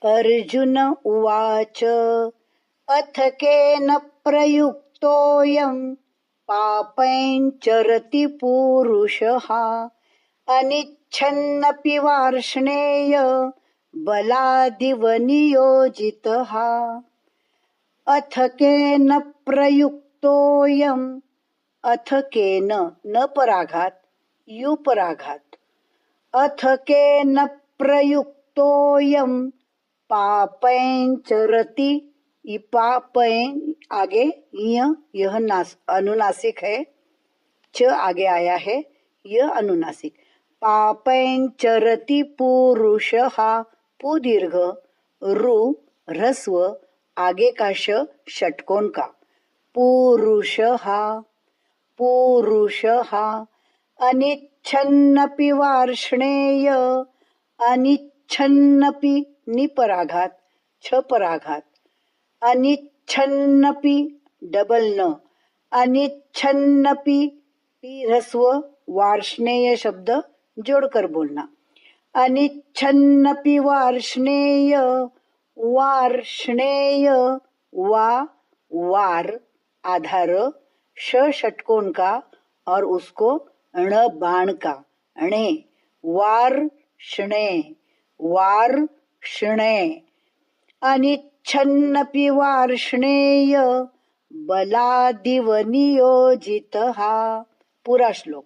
अर्जुन उवाच अथ केन प्रयुक्तोऽयं पापैश्चरति पूरुषः अनिच्छन्नपि वार्ष्णेय बलादिव नियोजितः। अथ केन प्रयुक्तोऽयं, अथ केन न पराघात यु पराघात, अथ केन प्रयुक्तोऽयं पापैश्चरति, पापैं आगे यह अनुनासिक है, च आगे आया है, यह अनुनासिक। पापैश्चरति पुरुषः, पु दीर्घ, रु ह्रस्व, आगे का षटकोण का, पुरुषः पुरुषः। अनिच्छन्नपि वार्ष्णेय, अनिच्छन्नपि निपराघात छ पराघात, अनिच्छन्नपि डबल न, अनिच्छन्नपि पी ह्रस्व, वार्ष्णेय शब्द जोड़कर बोलना। अनिच्छन्नपि वार्ष्णेय, वार्ष्णेय वा वार आधार, श षटकोण का और उसको ण बाण का, अणे वार्ष्णे वार्ष्णे। अनिच्छन्नपि वार्ष्णेय बलादिव नियोजितः। पूरा श्लोक।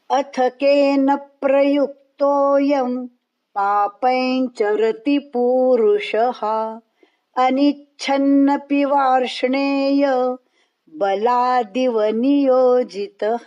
अथ केन प्रयुक्तोऽयं पापैश्चरति पुरुषः अनिच्छन्नपि वार्ष्णेय बलादिव नियोजितः।